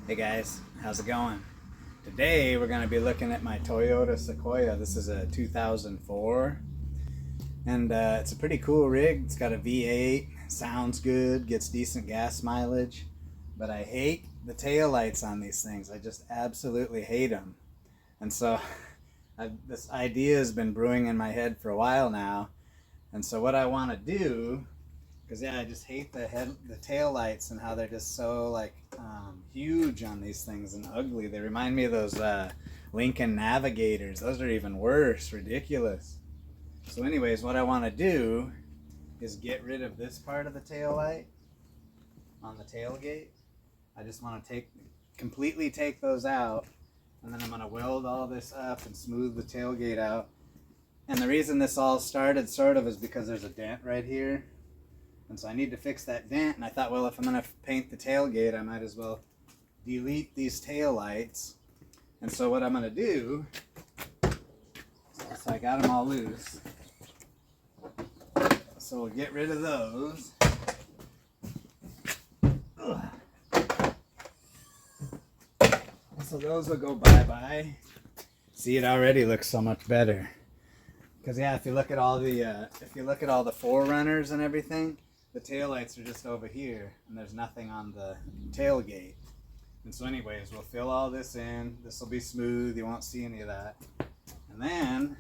Hey guys, how's it going? Today we're going to be looking at my Toyota Sequoia. This is a 2004 and it's a pretty cool rig. It's got a V8, sounds good, gets decent gas mileage, but I hate the taillights on these things. I just absolutely hate them. And so this idea has been brewing in my head for a while now. And so what I want to do, because I just hate the tail lights and how they're just so huge on these things and ugly. They remind me of those Lincoln Navigators. Those are even worse, ridiculous. So anyways, what I want to do is get rid of this part of the tail light on the tailgate. I just want to completely take those out, and then I'm going to weld all this up and smooth the tailgate out. And the reason this all started sort of is because there's a dent right here. And so I need to fix that dent, and I thought, well, if I'm going to paint the tailgate, I might as well delete these tail lights. And so what I'm going to do, so I got them all loose. So we'll get rid of those. Ugh. So those will go bye-bye. See, it already looks so much better. Because yeah, if you look at all the forerunners and everything, the taillights are just over here, and there's nothing on the tailgate. And so anyways, we'll fill all this in. This will be smooth. You won't see any of that. And then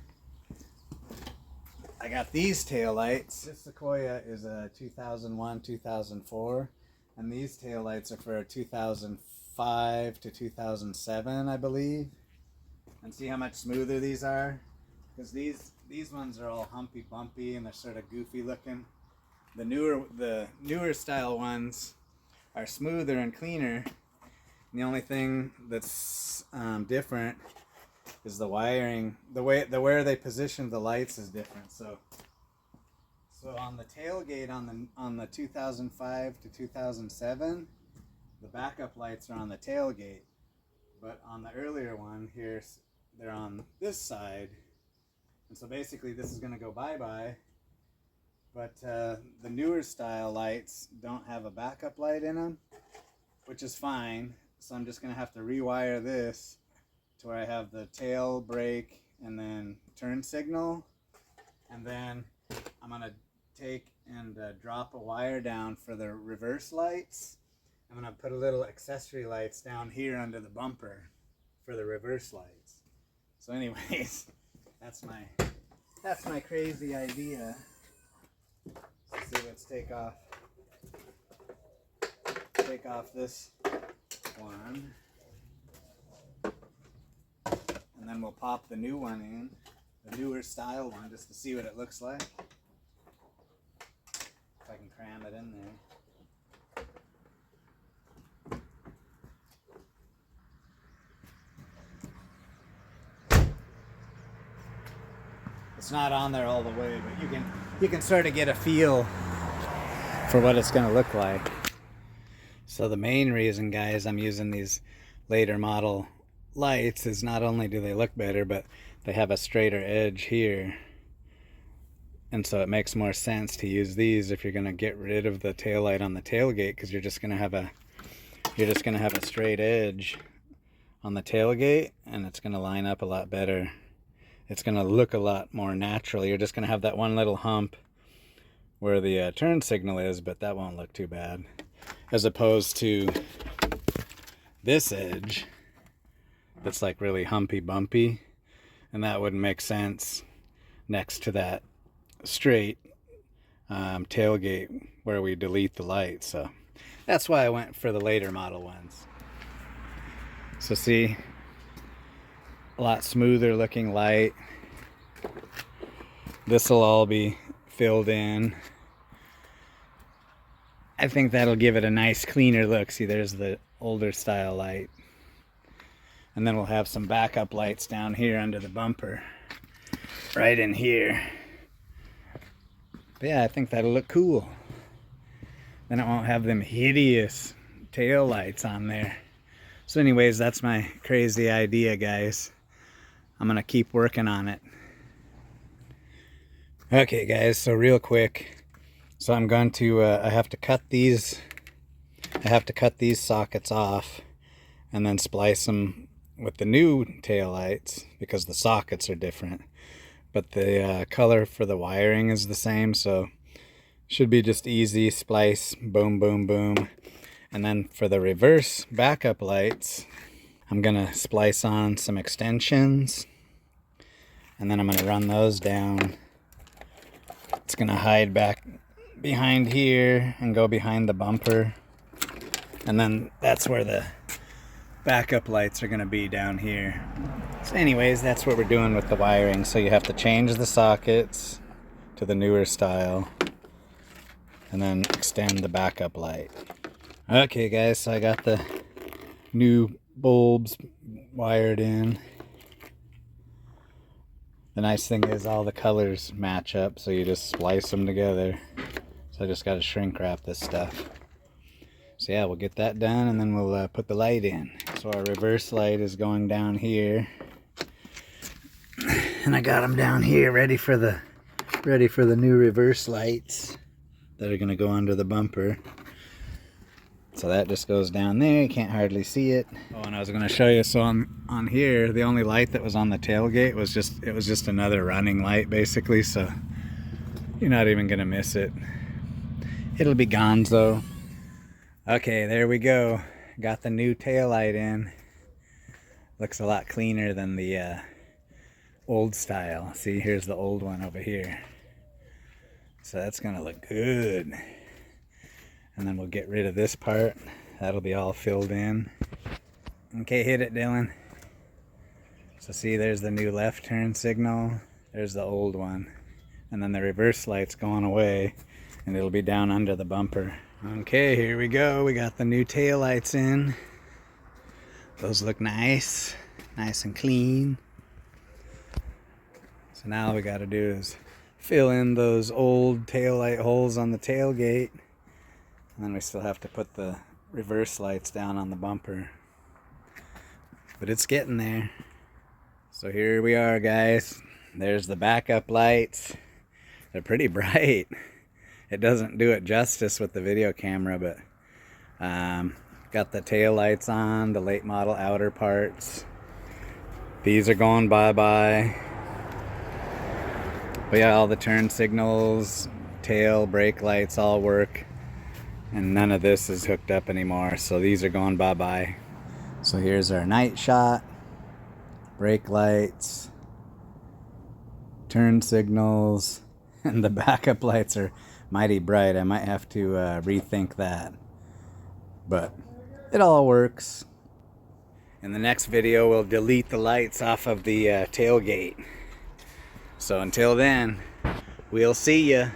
I got these taillights. This Sequoia is a 2001, 2004, and these taillights are for a 2005 to 2007, I believe. And see how much smoother these are? Because these ones are all humpy bumpy and they're sort of goofy looking. The newer style ones are smoother and cleaner. And the only thing that's different is the wiring. Where they position the lights is different. So on the tailgate on the 2005 to 2007, the backup lights are on the tailgate. But on the earlier one here, they're on this side. And so basically this is going to go bye-bye. But the newer style lights don't have a backup light in them, which is fine. So I'm just going to have to rewire this to where I have the tail, brake, and then turn signal. And then I'm going to take and drop a wire down for the reverse lights. I'm going to put a little accessory lights down here under the bumper for the reverse lights. So anyways, that's my crazy idea. So let's take off this one, and then we'll pop the new one in, the newer style one, just to see what it looks like. If I can cram it in there. It's not on there all the way, but you can sort of get a feel for what it's going to look like. So the main reason, guys, I'm using these later model lights is not only do they look better, but they have a straighter edge here. And so it makes more sense to use these if you're going to get rid of the tail light on the tailgate, because you're just going to have a straight edge on the tailgate, and it's going to line up a lot better. It's going to look a lot more natural. You're just going to have that one little hump where the turn signal is, but that won't look too bad. As opposed to this edge that's like really humpy bumpy, and that wouldn't make sense next to that straight tailgate where we delete the light. So that's why I went for the later model ones. So see, a lot smoother looking light. This will all be filled in. I think that'll give it a nice cleaner look. See, there's the older style light. And then we'll have some backup lights down here under the bumper. Right in here. But yeah, I think that'll look cool. Then it won't have them hideous tail lights on there. So anyways, that's my crazy idea, guys. I'm gonna keep working on it. Okay, guys, so real quick. So I'm going to, I have to cut these sockets off, and then splice them with the new taillights because the sockets are different. But the color for the wiring is the same, so should be just easy. Splice, boom, boom, boom. And then for the reverse backup lights, I'm gonna splice on some extensions, and then I'm gonna run those down. It's gonna hide back behind here and go behind the bumper. And then that's where the backup lights are gonna be, down here. So anyways, that's what we're doing with the wiring. So you have to change the sockets to the newer style and then extend the backup light. Okay guys, so I got the new bulbs wired in. The nice thing is all the colors match up, so you just splice them together. So I just got to shrink wrap this stuff. So yeah, we'll get that done and then we'll put the light in. So our reverse light is going down here. And I got them down here ready for the new reverse lights that are going to go under the bumper. So that just goes down there. You can't hardly see it. Oh, and I was going to show you, so on here, the only light that was on the tailgate was just another running light basically, so you're not even going to miss it. It'll be gonzo. Okay, there we go. Got the new taillight in. Looks a lot cleaner than the old style. See, here's the old one over here. So that's gonna look good. And then we'll get rid of this part. That'll be all filled in. Okay, hit it, Dylan. So see, there's the new left turn signal. There's the old one. And then the reverse light's going away, and it'll be down under the bumper. Okay, here we go. We got the new tail lights in. Those look nice. Nice and clean. So now all we got to do is fill in those old tail light holes on the tailgate. And then we still have to put the reverse lights down on the bumper. But it's getting there. So here we are, guys. There's the backup lights. They're pretty bright. It doesn't do it justice with the video camera, but got the tail lights on, the late model outer parts. These are going bye-bye. But yeah, all the turn signals, tail, brake lights all work. And none of this is hooked up anymore, so these are going bye-bye. So here's our night shot, brake lights, turn signals, and the backup lights are mighty bright. I might have to rethink that, but it all works. In the next video, we'll delete the lights off of the tailgate. So until then, we'll see ya.